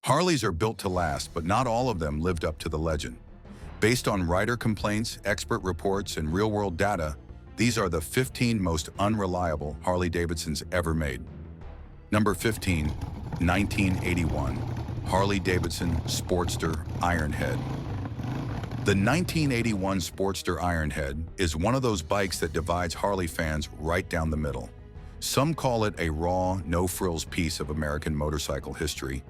Harleys are built to last, but not all of them lived up to the legend. Based on rider complaints, expert reports, and real-world data, these are the 15 most unreliable Harley-Davidsons ever made. Number 15, 1981, Harley-Davidson Sportster Ironhead. The 1981 Sportster Ironhead is one of those bikes that divides Harley fans right down the middle. Some call it a raw, no-frills piece of American motorcycle history.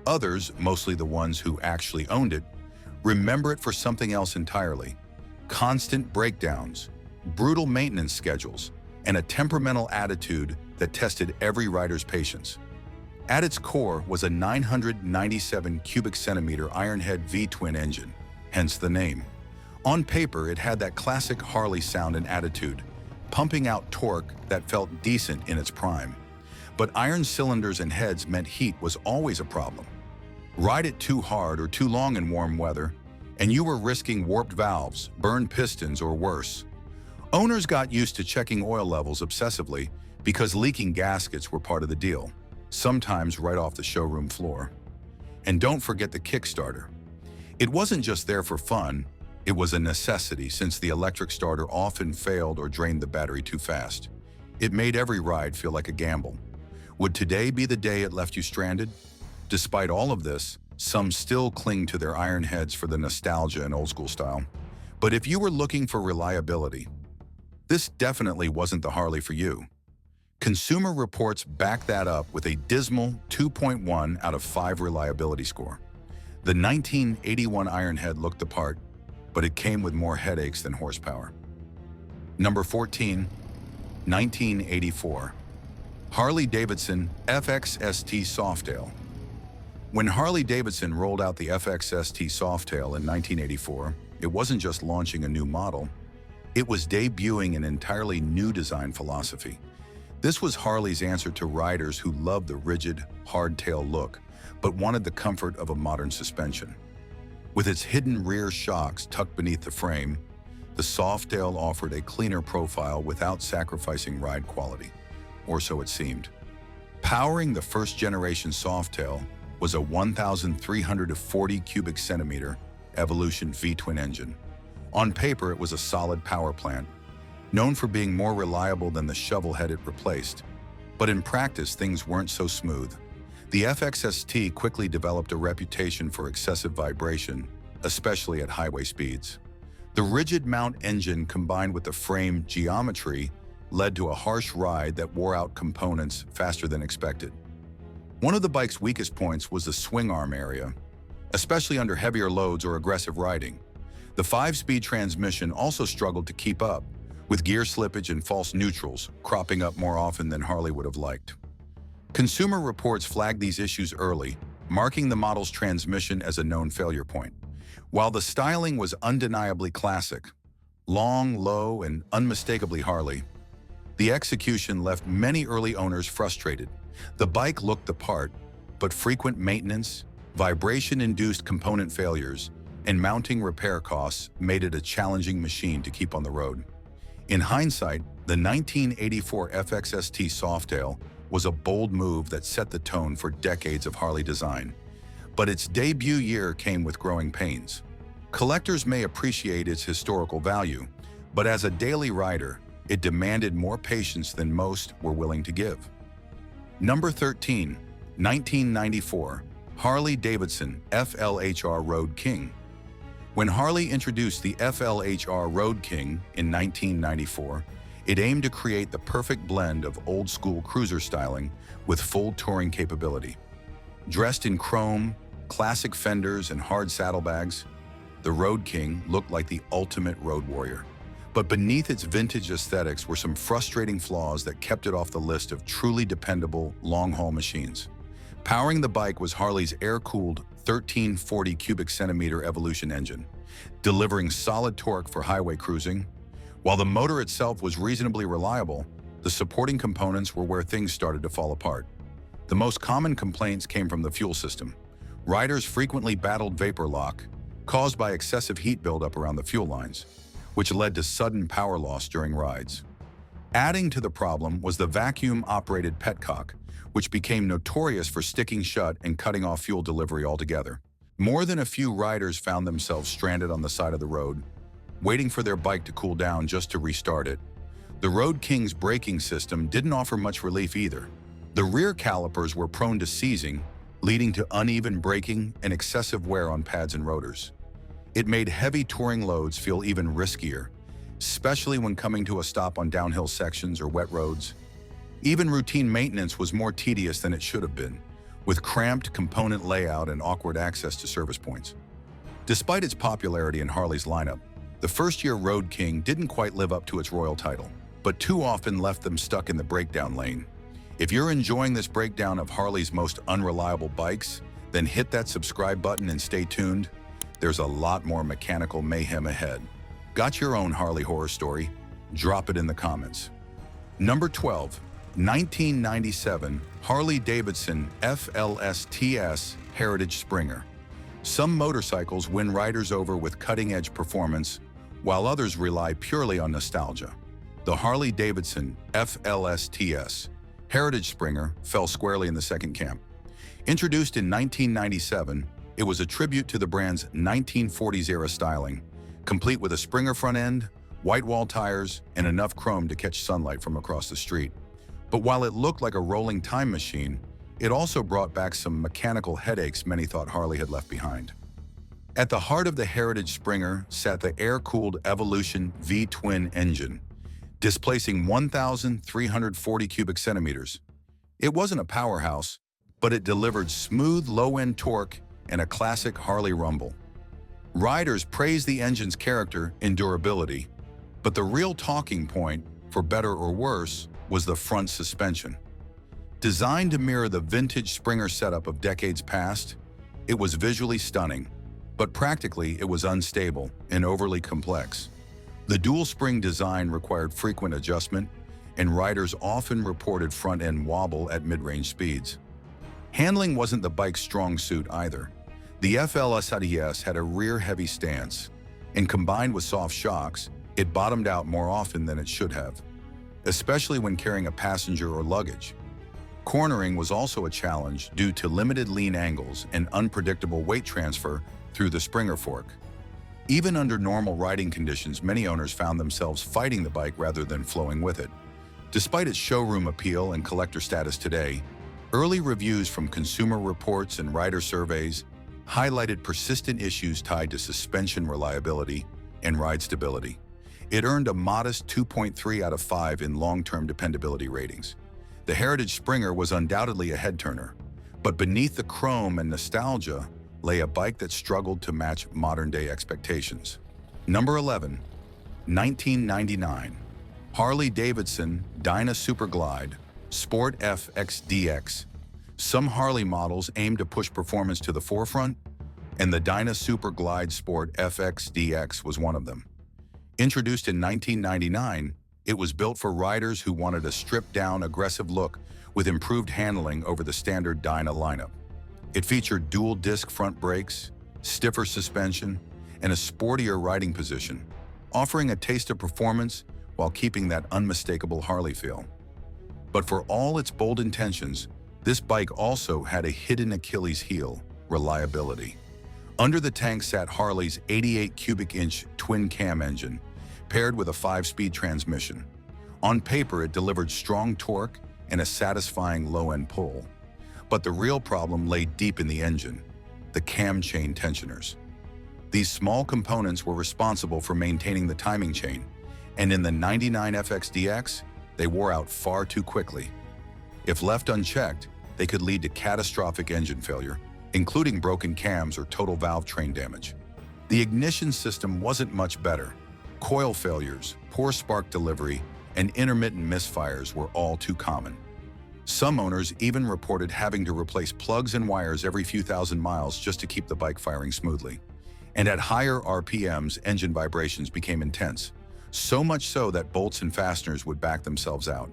Others, mostly the ones who actually owned it, remember it for something else entirely: constant breakdowns, brutal maintenance schedules, and a temperamental attitude that tested every rider's patience. At its core was a 997 cubic centimeter Ironhead V-twin engine, hence the name. On paper, it had that classic Harley sound and attitude, pumping out torque that felt decent in its prime. But iron cylinders and heads meant heat was always a problem. Ride it too hard or too long in warm weather, and you were risking warped valves, burned pistons, or worse. Owners got used to checking oil levels obsessively because leaking gaskets were part of the deal, sometimes right off the showroom floor. And don't forget the Kickstarter. It wasn't just there for fun, it was a necessity since the electric starter often failed or drained the battery too fast. It made every ride feel like a gamble. Would today be the day it left you stranded? Despite all of this, some still cling to their Ironheads for the nostalgia and old-school style. But if you were looking for reliability, this definitely wasn't the Harley for you. Consumer Reports back that up with a dismal 2.1 out of 5 reliability score. The 1981 Ironhead looked the part, but it came with more headaches than horsepower. Number 14, 1984, Harley-Davidson FXST Softail. When Harley-Davidson rolled out the FXST Softail in 1984, it wasn't just launching a new model, it was debuting an entirely new design philosophy. This was Harley's answer to riders who loved the rigid, hardtail look, but wanted the comfort of a modern suspension. With its hidden rear shocks tucked beneath the frame, the Softail offered a cleaner profile without sacrificing ride quality, or so it seemed. Powering the first-generation Softail was a 1,340 cubic centimeter Evolution V-twin engine. On paper, it was a solid power plant, known for being more reliable than the shovel-head it replaced. But in practice, things weren't so smooth. The FXST quickly developed a reputation for excessive vibration, especially at highway speeds. The rigid mount engine combined with the frame geometry led to a harsh ride that wore out components faster than expected. One of the bike's weakest points was the swing arm area, especially under heavier loads or aggressive riding. The 5-speed transmission also struggled to keep up, with gear slippage and false neutrals cropping up more often than Harley would have liked. Consumer Reports flagged these issues early, marking the model's transmission as a known failure point. While the styling was undeniably classic, long, low, and unmistakably Harley, the execution left many early owners frustrated. The bike looked the part, but frequent maintenance, vibration-induced component failures, and mounting repair costs made it a challenging machine to keep on the road. In hindsight, the 1984 FXST Softail was a bold move that set the tone for decades of Harley design. But its debut year came with growing pains. Collectors may appreciate its historical value, but as a daily rider, it demanded more patience than most were willing to give. Number 13, 1994, Harley-Davidson FLHR Road King. When Harley introduced the FLHR Road King in 1994, it aimed to create the perfect blend of old-school cruiser styling with full touring capability. Dressed in chrome, classic fenders, and hard saddlebags, the Road King looked like the ultimate road warrior. But beneath its vintage aesthetics were some frustrating flaws that kept it off the list of truly dependable long-haul machines. Powering the bike was Harley's air-cooled 1340 cubic centimeter Evolution engine, delivering solid torque for highway cruising. While the motor itself was reasonably reliable, the supporting components were where things started to fall apart. The most common complaints came from the fuel system. Riders frequently battled vapor lock, caused by excessive heat buildup around the fuel lines, which led to sudden power loss during rides. Adding to the problem was the vacuum-operated petcock, which became notorious for sticking shut and cutting off fuel delivery altogether. More than a few riders found themselves stranded on the side of the road, waiting for their bike to cool down just to restart it. The Road King's braking system didn't offer much relief either. The rear calipers were prone to seizing, leading to uneven braking and excessive wear on pads and rotors. It made heavy touring loads feel even riskier, especially when coming to a stop on downhill sections or wet roads. Even routine maintenance was more tedious than it should have been, with cramped component layout and awkward access to service points. Despite its popularity in Harley's lineup, the first-year Road King didn't quite live up to its royal title, but too often left them stuck in the breakdown lane. If you're enjoying this breakdown of Harley's most unreliable bikes, then hit that subscribe button and stay tuned. There's a lot more mechanical mayhem ahead. Got your own Harley horror story? Drop it in the comments. Number 12. 1997 Harley-Davidson FLSTS Heritage Springer. Some motorcycles win riders over with cutting-edge performance, while others rely purely on nostalgia. The Harley-Davidson FLSTS Heritage Springer fell squarely in the second camp. Introduced in 1997, it was a tribute to the brand's 1940s-era styling, complete with a Springer front end, white wall tires, and enough chrome to catch sunlight from across the street. But while it looked like a rolling time machine, it also brought back some mechanical headaches many thought Harley had left behind. At the heart of the Heritage Springer sat the air-cooled Evolution V-twin engine, displacing 1,340 cubic centimeters. It wasn't a powerhouse, but it delivered smooth low-end torque and a classic Harley rumble. Riders praised the engine's character and durability, but the real talking point, for better or worse, was the front suspension. Designed to mirror the vintage Springer setup of decades past, it was visually stunning, but practically it was unstable and overly complex. The dual-spring design required frequent adjustment, and riders often reported front-end wobble at mid-range speeds. Handling wasn't the bike's strong suit either. The FLSTS had a rear-heavy stance, and combined with soft shocks, it bottomed out more often than it should have, especially when carrying a passenger or luggage. Cornering was also a challenge due to limited lean angles and unpredictable weight transfer through the Springer fork. Even under normal riding conditions, many owners found themselves fighting the bike rather than flowing with it. Despite its showroom appeal and collector status today, early reviews from Consumer Reports and rider surveys highlighted persistent issues tied to suspension reliability and ride stability. It earned a modest 2.3 out of 5 in long-term dependability ratings. The Heritage Springer was undoubtedly a head-turner, but beneath the chrome and nostalgia lay a bike that struggled to match modern-day expectations. Number 11. 1999 Harley-Davidson Dyna Super Glide Sport FXDX. Some Harley models aim to push performance to the forefront, and the Dyna Super Glide Sport FXDX was one of them. Introduced in 1999, it was built for riders who wanted a stripped-down, aggressive look with improved handling over the standard Dyna lineup. It featured dual-disc front brakes, stiffer suspension, and a sportier riding position, offering a taste of performance while keeping that unmistakable Harley feel. But for all its bold intentions, this bike also had a hidden Achilles heel: reliability. Under the tank sat Harley's 88 cubic inch twin-cam engine, paired with a 5-speed transmission. On paper, it delivered strong torque and a satisfying low-end pull. But the real problem lay deep in the engine: the cam chain tensioners. These small components were responsible for maintaining the timing chain, and in the 99 FXDX, they wore out far too quickly. If left unchecked, they could lead to catastrophic engine failure, including broken cams or total valve train damage. The ignition system wasn't much better. Coil failures, poor spark delivery, and intermittent misfires were all too common. Some owners even reported having to replace plugs and wires every few thousand miles just to keep the bike firing smoothly. And at higher RPMs, engine vibrations became intense, so much so that bolts and fasteners would back themselves out.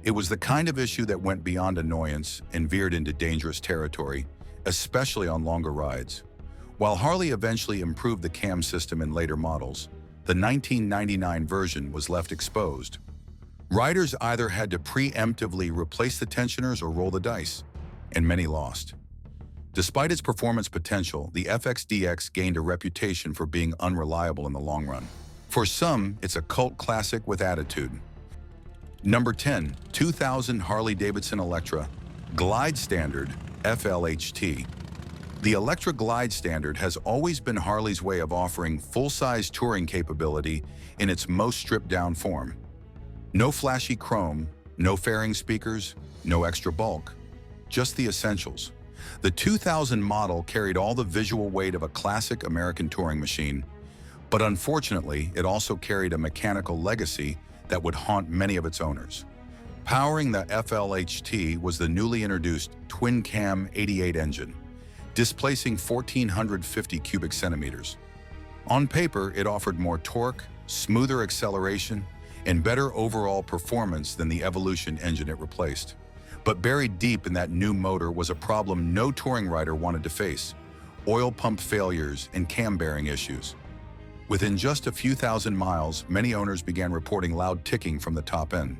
It was the kind of issue that went beyond annoyance and veered into dangerous territory, especially on longer rides. While Harley eventually improved the cam system in later models, the 1999 version was left exposed. Riders either had to preemptively replace the tensioners or roll the dice, and many lost. Despite its performance potential, the FXDX gained a reputation for being unreliable in the long run. For some, it's a cult classic with attitude. Number 10, 2000 Harley-Davidson Electra Glide Standard FLHT. The Electra Glide Standard has always been Harley's way of offering full-size touring capability in its most stripped-down form. No flashy chrome, no fairing speakers, no extra bulk, just the essentials. The 2000 model carried all the visual weight of a classic American touring machine, but unfortunately, it also carried a mechanical legacy that would haunt many of its owners. Powering the FLHT was the newly introduced twin-cam 88 engine, displacing 1,450 cubic centimeters. On paper, it offered more torque, smoother acceleration, and better overall performance than the Evolution engine it replaced. But buried deep in that new motor was a problem no touring rider wanted to face: oil pump failures and cam bearing issues. Within just a few thousand miles, many owners began reporting loud ticking from the top end.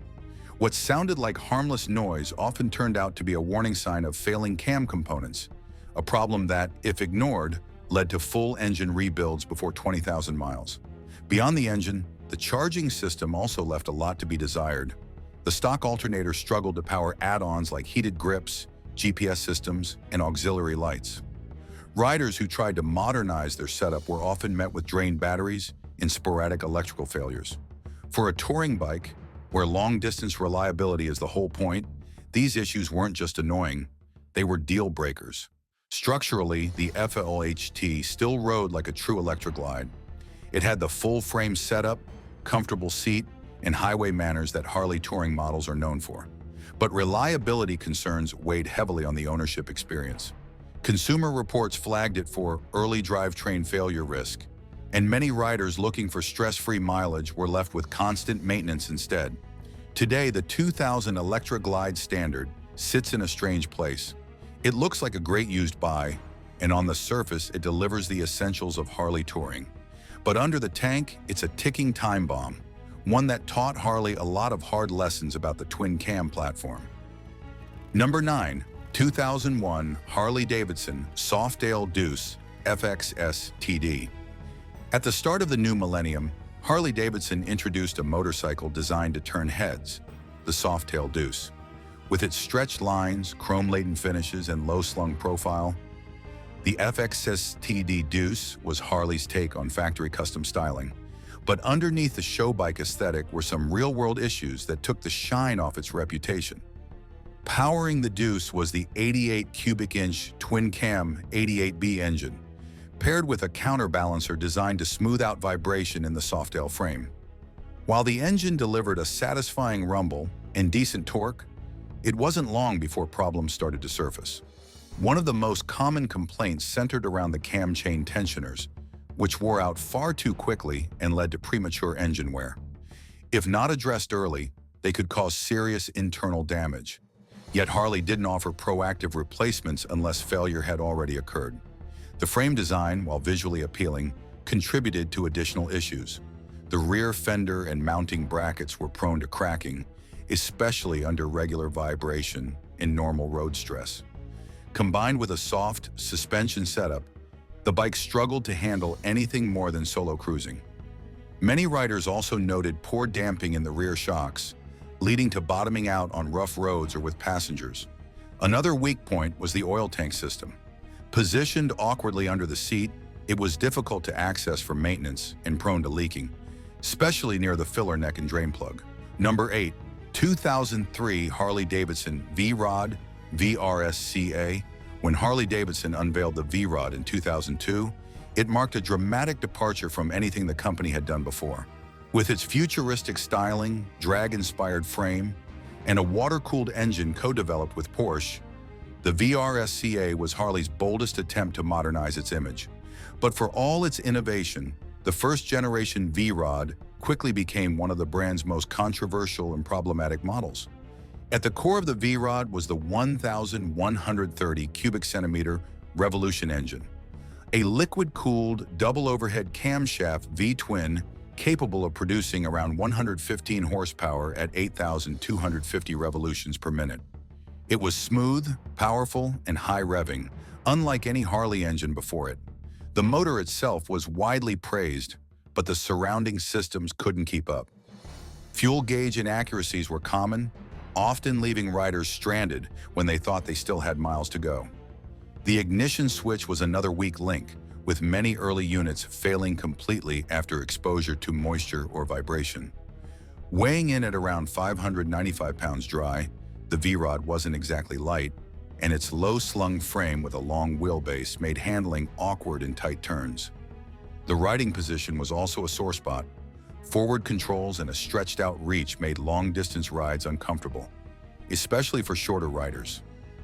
What sounded like harmless noise often turned out to be a warning sign of failing cam components, a problem that, if ignored, led to full engine rebuilds before 20,000 miles. Beyond the engine, the charging system also left a lot to be desired. The stock alternator struggled to power add-ons like heated grips, GPS systems, and auxiliary lights. Riders who tried to modernize their setup were often met with drained batteries and sporadic electrical failures. For a touring bike, where long-distance reliability is the whole point, these issues weren't just annoying, they were deal breakers. Structurally, the FLHT still rode like a true electric glide. It had the full-frame setup, comfortable seat, and highway manners that Harley touring models are known for. But reliability concerns weighed heavily on the ownership experience. Consumer reports flagged it for early drivetrain failure risk, and many riders looking for stress-free mileage were left with constant maintenance instead. Today, the 2000 Electra Glide Standard sits in a strange place. It looks like a great used buy, and on the surface, it delivers the essentials of Harley touring. But under the tank, it's a ticking time bomb, one that taught Harley a lot of hard lessons about the twin-cam platform. Number 9, 2001 Harley-Davidson Softail Deuce FXS TD. At the start of the new millennium, Harley-Davidson introduced a motorcycle designed to turn heads, the Softail Deuce. With its stretched lines, chrome-laden finishes, and low-slung profile, the FXS TD Deuce was Harley's take on factory custom styling. But underneath the show bike aesthetic were some real-world issues that took the shine off its reputation. Powering the Deuce was the 88 cubic inch twin-cam 88B engine, paired with a counterbalancer designed to smooth out vibration in the Softail frame. While the engine delivered a satisfying rumble and decent torque, it wasn't long before problems started to surface. One of the most common complaints centered around the cam chain tensioners, which wore out far too quickly and led to premature engine wear. If not addressed early, they could cause serious internal damage. Yet Harley didn't offer proactive replacements unless failure had already occurred. The frame design, while visually appealing, contributed to additional issues. The rear fender and mounting brackets were prone to cracking, especially under regular vibration and normal road stress. Combined with a soft suspension setup, the bike struggled to handle anything more than solo cruising. Many riders also noted poor damping in the rear shocks, leading to bottoming out on rough roads or with passengers. Another weak point was the oil tank system. Positioned awkwardly under the seat, it was difficult to access for maintenance and prone to leaking, especially near the filler neck and drain plug. Number 8, 2003 Harley-Davidson V-Rod VRSCA. When Harley-Davidson unveiled the V-Rod in 2002, it marked a dramatic departure from anything the company had done before. With its futuristic styling, drag-inspired frame, and a water-cooled engine co-developed with Porsche, the VRSCA was Harley's boldest attempt to modernize its image. But for all its innovation, the first-generation V-Rod quickly became one of the brand's most controversial and problematic models. At the core of the V-Rod was the 1,130 cubic centimeter Revolution engine, a liquid-cooled double-overhead camshaft V-twin capable of producing around 115 horsepower at 8,250 revolutions per minute. It was smooth, powerful, and high-revving, unlike any Harley engine before it. The motor itself was widely praised, but the surrounding systems couldn't keep up. Fuel gauge inaccuracies were common, often leaving riders stranded when they thought they still had miles to go. The ignition switch was another weak link, with many early units failing completely after exposure to moisture or vibration. Weighing in at around 595 pounds dry, the V-Rod wasn't exactly light, and its low-slung frame with a long wheelbase made handling awkward in tight turns. The riding position was also a sore spot. Forward controls and a stretched-out reach made long-distance rides uncomfortable, especially for shorter riders.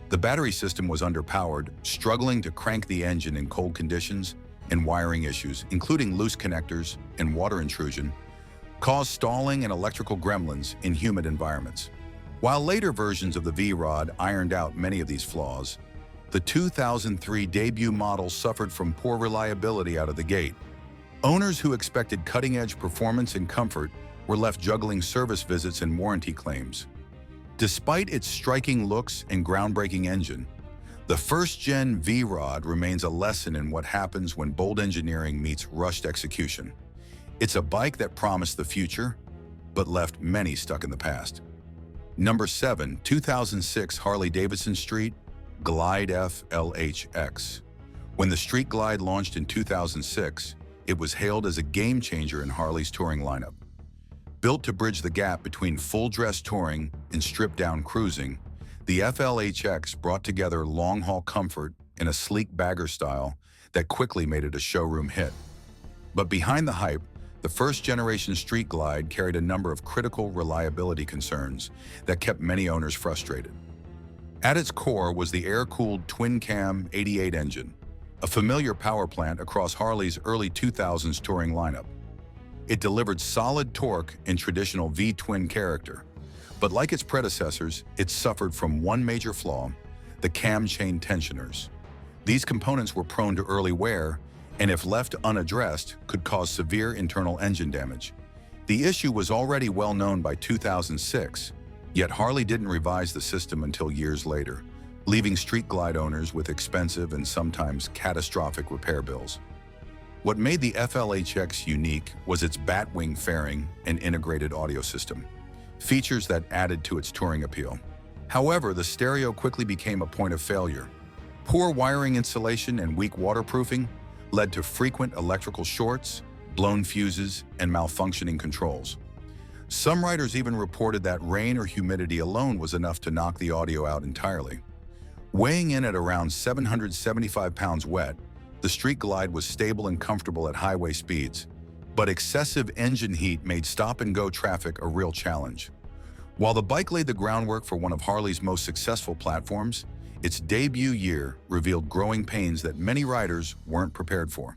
The battery system was underpowered, struggling to crank the engine in cold conditions, and wiring issues, including loose connectors and water intrusion, caused stalling and electrical gremlins in humid environments. While later versions of the V-Rod ironed out many of these flaws, the 2003 debut model suffered from poor reliability out of the gate. Owners who expected cutting-edge performance and comfort were left juggling service visits and warranty claims. Despite its striking looks and groundbreaking engine, the first-gen V-Rod remains a lesson in what happens when bold engineering meets rushed execution. It's a bike that promised the future, but left many stuck in the past. Number 7, 2006 Harley-Davidson Street Glide FLHX. When the Street Glide launched in 2006, it was hailed as a game-changer in Harley's touring lineup. Built to bridge the gap between full-dress touring and stripped-down cruising, the FLHX brought together long-haul comfort in a sleek bagger style that quickly made it a showroom hit. But behind the hype, the first-generation Street Glide carried a number of critical reliability concerns that kept many owners frustrated. At its core was the air-cooled twin-cam 88 engine, a familiar power plant across Harley's early 2000s touring lineup. It delivered solid torque in traditional V-twin character, but like its predecessors, it suffered from one major flaw: the cam chain tensioners. These components were prone to early wear, and if left unaddressed, could cause severe internal engine damage. The issue was already well known by 2006, yet Harley didn't revise the system until years later, leaving Street Glide owners with expensive and sometimes catastrophic repair bills. What made the FLHX unique was its batwing fairing and integrated audio system, features that added to its touring appeal. However, the stereo quickly became a point of failure. Poor wiring insulation and weak waterproofing led to frequent electrical shorts, blown fuses, and malfunctioning controls. Some riders even reported that rain or humidity alone was enough to knock the audio out entirely. Weighing in at around 775 pounds wet, the Street Glide was stable and comfortable at highway speeds, but excessive engine heat made stop-and-go traffic a real challenge. While the bike laid the groundwork for one of Harley's most successful platforms, its debut year revealed growing pains that many riders weren't prepared for.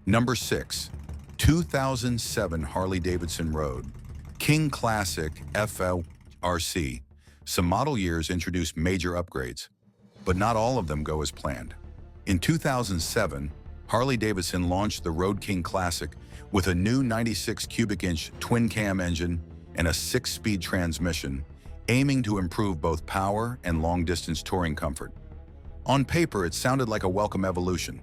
Number 6, 2007 Harley-Davidson Road King Classic FLRC. Some model years introduced major upgrades, but not all of them go as planned. In 2007, Harley-Davidson launched the Road King Classic with a new 96 cubic inch twin-cam engine and a 6-speed transmission, aiming to improve both power and long-distance touring comfort. On paper, it sounded like a welcome evolution.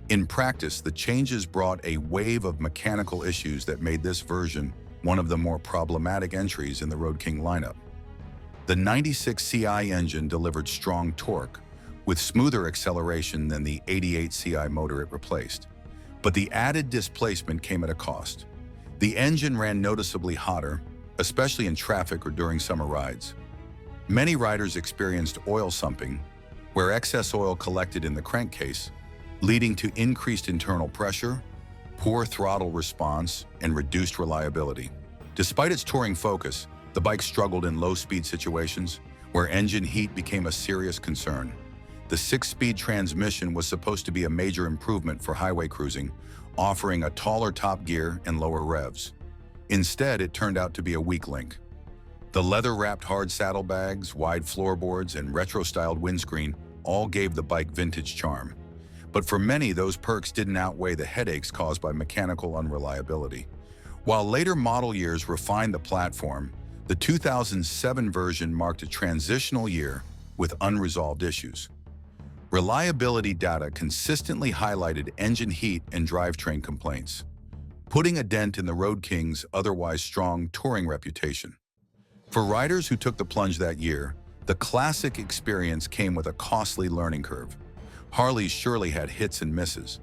In practice, the changes brought a wave of mechanical issues that made this version one of the more problematic entries in the Road King lineup. The 96 CI engine delivered strong torque, with smoother acceleration than the 88 CI motor it replaced. But the added displacement came at a cost. The engine ran noticeably hotter, especially in traffic or during summer rides. Many riders experienced oil sumping, where excess oil collected in the crankcase, leading to increased internal pressure, poor throttle response, and reduced reliability. Despite its touring focus, the bike struggled in low-speed situations, where engine heat became a serious concern. The 6-speed transmission was supposed to be a major improvement for highway cruising, offering a taller top gear and lower revs. Instead, it turned out to be a weak link. The leather-wrapped hard saddlebags, wide floorboards, and retro-styled windscreen all gave the bike vintage charm. But for many, those perks didn't outweigh the headaches caused by mechanical unreliability. While later model years refined the platform, the 2007 version marked a transitional year with unresolved issues. Reliability data consistently highlighted engine heat and drivetrain complaints, putting a dent in the Road King's otherwise strong touring reputation. For riders who took the plunge that year, the classic experience came with a costly learning curve. Harleys surely had hits and misses.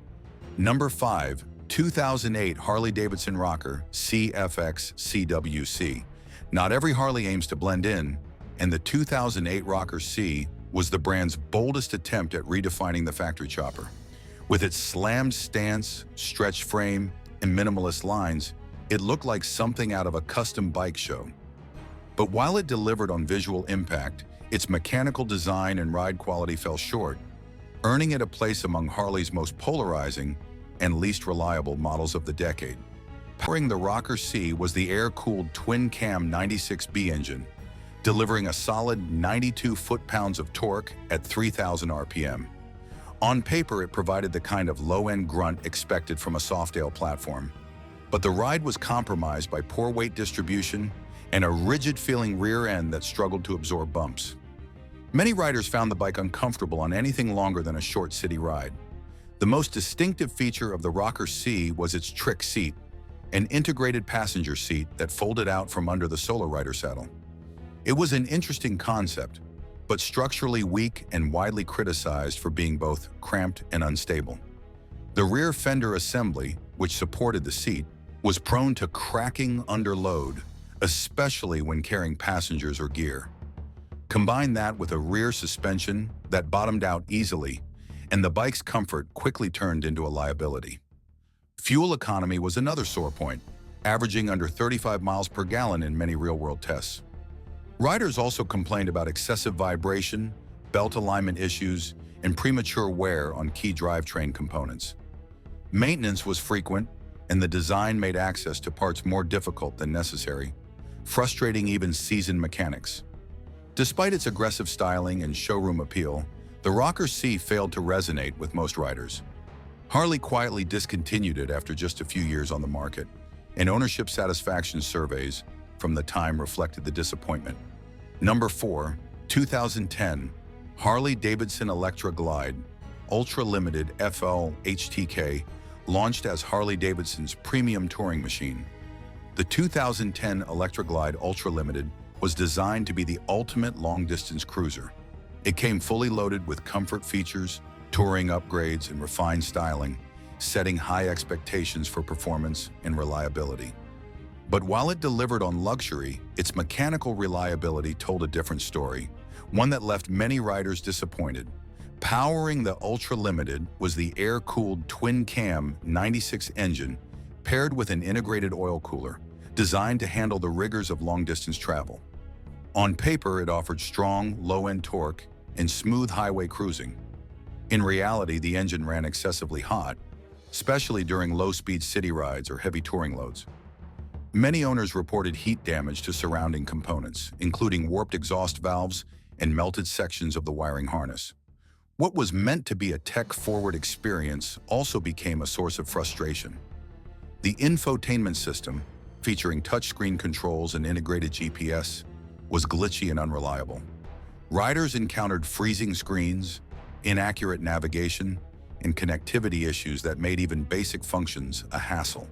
Number 5, 2008 Harley-Davidson Rocker CFX CWC. Not every Harley aims to blend in, and the 2008 Rocker C was the brand's boldest attempt at redefining the factory chopper. With its slammed stance, stretched frame, and minimalist lines, it looked like something out of a custom bike show. But while it delivered on visual impact, its mechanical design and ride quality fell short, earning it a place among Harley's most polarizing and least reliable models of the decade. Powering the Rocker C was the air-cooled twin-cam 96B engine, delivering a solid 92 foot-pounds of torque at 3,000 RPM. On paper, it provided the kind of low-end grunt expected from a Softail platform. But the ride was compromised by poor weight distribution and a rigid-feeling rear end that struggled to absorb bumps. Many riders found the bike uncomfortable on anything longer than a short city ride. The most distinctive feature of the Rocker C was its trick seat, an integrated passenger seat that folded out from under the solo rider saddle. It was an interesting concept, but structurally weak and widely criticized for being both cramped and unstable. The rear fender assembly, which supported the seat, was prone to cracking under load, especially when carrying passengers or gear. Combine that with a rear suspension that bottomed out easily, and the bike's comfort quickly turned into a liability. Fuel economy was another sore point, averaging under 35 miles per gallon in many real-world tests. Riders also complained about excessive vibration, belt alignment issues, and premature wear on key drivetrain components. Maintenance was frequent, and the design made access to parts more difficult than necessary, frustrating even seasoned mechanics. Despite its aggressive styling and showroom appeal, the Rocker C failed to resonate with most riders. Harley quietly discontinued it after just a few years on the market, and ownership satisfaction surveys from the time reflected the disappointment. Number 4, 2010, Harley-Davidson Electra Glide, Ultra Limited FL HTK, launched as Harley-Davidson's premium touring machine. The 2010 Electra Glide Ultra Limited was designed to be the ultimate long-distance cruiser. It came fully loaded with comfort features, touring upgrades, and refined styling, setting high expectations for performance and reliability. But while it delivered on luxury, its mechanical reliability told a different story, one that left many riders disappointed. Powering the Ultra Limited was the air-cooled twin-cam 96 engine paired with an integrated oil cooler, designed to handle the rigors of long-distance travel. On paper, it offered strong, low-end torque and smooth highway cruising. In reality, the engine ran excessively hot, especially during low-speed city rides or heavy touring loads. Many owners reported heat damage to surrounding components, including warped exhaust valves and melted sections of the wiring harness. What was meant to be a tech-forward experience also became a source of frustration. The infotainment system, featuring touchscreen controls and integrated GPS, was glitchy and unreliable. Riders encountered freezing screens, inaccurate navigation, and connectivity issues that made even basic functions a hassle.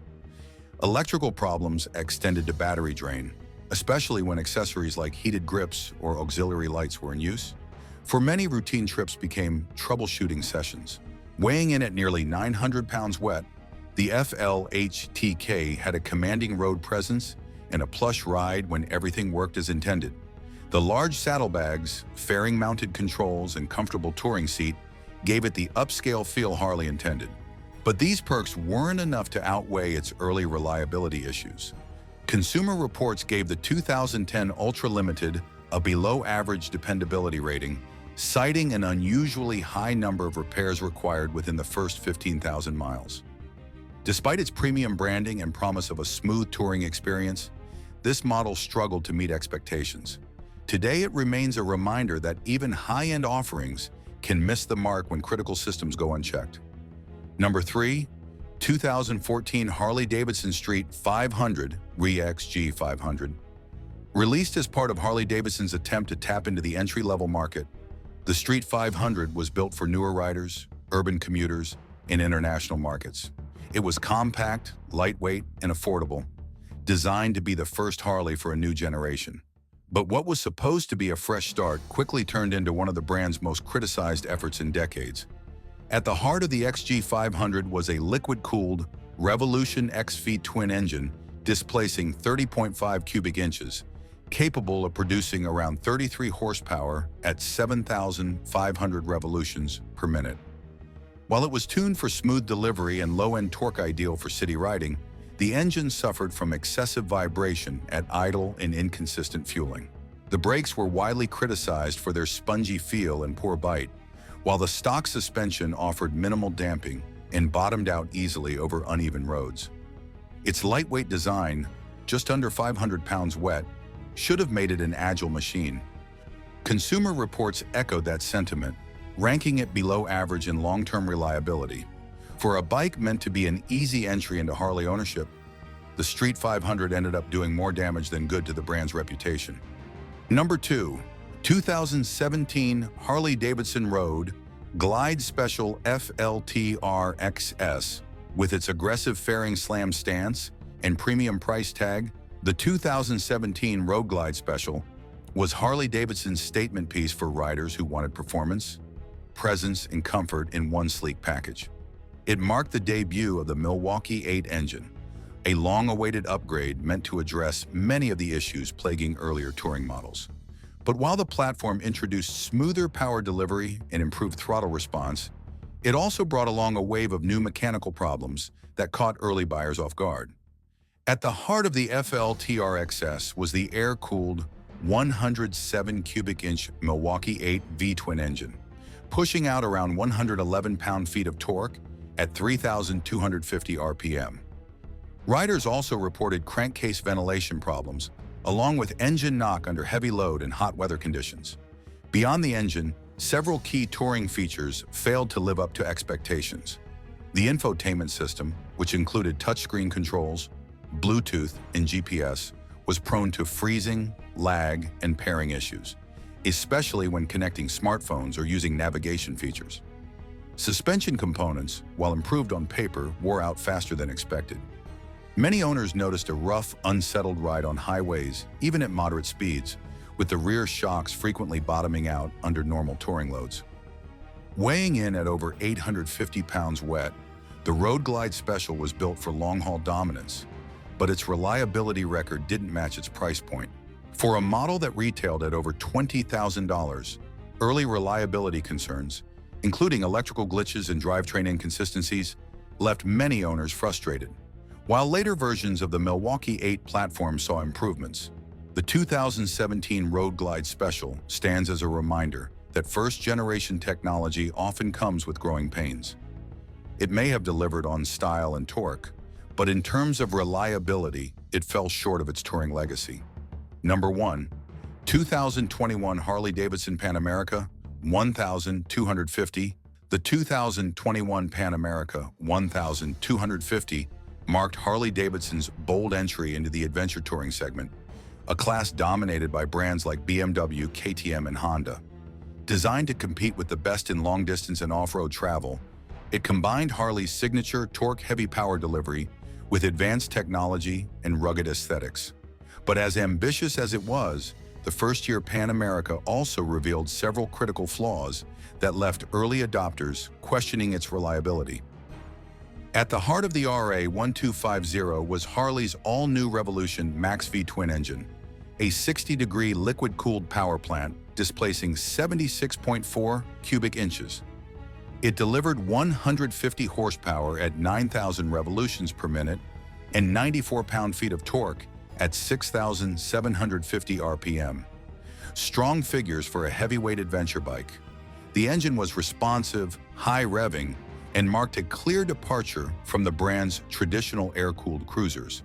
Electrical problems extended to battery drain, especially when accessories like heated grips or auxiliary lights were in use. For many, routine trips became troubleshooting sessions. Weighing in at nearly 900 pounds wet, the FLHTK had a commanding road presence and a plush ride when everything worked as intended. The large saddlebags, fairing-mounted controls, and comfortable touring seat gave it the upscale feel Harley intended. But these perks weren't enough to outweigh its early reliability issues. Consumer Reports gave the 2010 Ultra Limited a below-average dependability rating, citing an unusually high number of repairs required within the first 15,000 miles. Despite its premium branding and promise of a smooth touring experience, this model struggled to meet expectations. Today, it remains a reminder that even high-end offerings can miss the mark when critical systems go unchecked. Number 3, 2014 Harley-Davidson Street 500 Re-XG 500. Released as part of Harley-Davidson's attempt to tap into the entry-level market, the Street 500 was built for newer riders, urban commuters, and international markets. It was compact, lightweight, and affordable, designed to be the first Harley for a new generation. But what was supposed to be a fresh start quickly turned into one of the brand's most criticized efforts in decades. At the heart of the XG500 was a liquid-cooled Revolution XV twin engine displacing 30.5 cubic inches, capable of producing around 33 horsepower at 7,500 revolutions per minute. While it was tuned for smooth delivery and low-end torque ideal for city riding, the engine suffered from excessive vibration at idle and inconsistent fueling. The brakes were widely criticized for their spongy feel and poor bite, while the stock suspension offered minimal damping and bottomed out easily over uneven roads. Its lightweight design, just under 500 pounds wet, should have made it an agile machine. Consumer reports echoed that sentiment, ranking it below average in long-term reliability. For a bike meant to be an easy entry into Harley ownership, the Street 500 ended up doing more damage than good to the brand's reputation. Number 2. 2017 Harley-Davidson Road Glide Special FLTR XS. With its aggressive fairing slam stance and premium price tag, the 2017 Road Glide Special was Harley-Davidson's statement piece for riders who wanted performance, presence, and comfort in one sleek package. It marked the debut of the Milwaukee 8 engine, a long-awaited upgrade meant to address many of the issues plaguing earlier touring models. But while the platform introduced smoother power delivery and improved throttle response, it also brought along a wave of new mechanical problems that caught early buyers off guard. At the heart of the FLTR-XS was the air-cooled 107 cubic inch Milwaukee 8 V-twin engine, pushing out around 111 pound-feet of torque at 3,250 RPM. Riders also reported crankcase ventilation problems, along with engine knock under heavy load and hot weather conditions. Beyond the engine, several key touring features failed to live up to expectations. The infotainment system, which included touchscreen controls, Bluetooth, and GPS, was prone to freezing, lag, and pairing issues, especially when connecting smartphones or using navigation features. Suspension components, while improved on paper, wore out faster than expected. Many owners noticed a rough, unsettled ride on highways, even at moderate speeds, with the rear shocks frequently bottoming out under normal touring loads. Weighing in at over 850 pounds wet, the Road Glide Special was built for long-haul dominance, but its reliability record didn't match its price point. For a model that retailed at over $20,000, early reliability concerns, including electrical glitches and drivetrain inconsistencies, left many owners frustrated. While later versions of the Milwaukee 8 platform saw improvements, the 2017 Road Glide Special stands as a reminder that first-generation technology often comes with growing pains. It may have delivered on style and torque, but in terms of reliability, it fell short of its touring legacy. Number 1. 2021 Harley-Davidson Pan America 1250. The 2021 Pan America 1250 marked Harley-Davidson's bold entry into the adventure touring segment, a class dominated by brands like BMW, KTM, and Honda. Designed to compete with the best in long-distance and off-road travel, it combined Harley's signature torque-heavy power delivery with advanced technology and rugged aesthetics. But as ambitious as it was, the first-year Pan America also revealed several critical flaws that left early adopters questioning its reliability. At the heart of the RA1250 was Harley's all-new Revolution Max V twin engine, a 60-degree liquid-cooled power plant displacing 76.4 cubic inches. It delivered 150 horsepower at 9,000 revolutions per minute and 94 pound-feet of torque at 6,750 RPM. Strong figures for a heavyweight adventure bike. The engine was responsive, high-revving, and marked a clear departure from the brand's traditional air-cooled cruisers.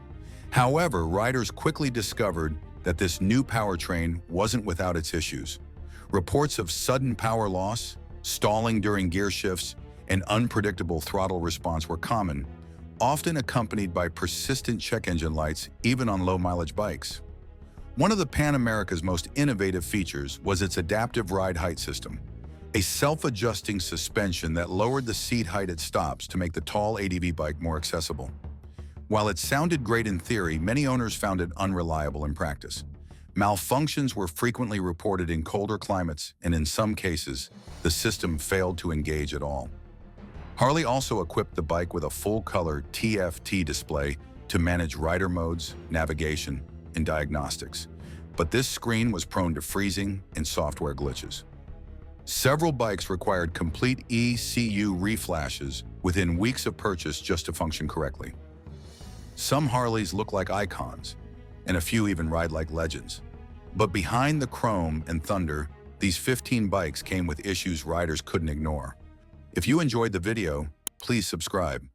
However, riders quickly discovered that this new powertrain wasn't without its issues. Reports of sudden power loss, stalling during gear shifts, and unpredictable throttle response were common, often accompanied by persistent check engine lights even on low-mileage bikes. One of the Pan America's most innovative features was its adaptive ride height system, a self-adjusting suspension that lowered the seat height at stops to make the tall ADV bike more accessible. While it sounded great in theory, many owners found it unreliable in practice. Malfunctions were frequently reported in colder climates, and in some cases, the system failed to engage at all. Harley also equipped the bike with a full-color TFT display to manage rider modes, navigation, and diagnostics, but this screen was prone to freezing and software glitches. Several bikes required complete ECU reflashes within weeks of purchase just to function correctly. Some Harleys look like icons, and a few even ride like legends. But behind the chrome and thunder, these 15 bikes came with issues riders couldn't ignore. If you enjoyed the video, please subscribe.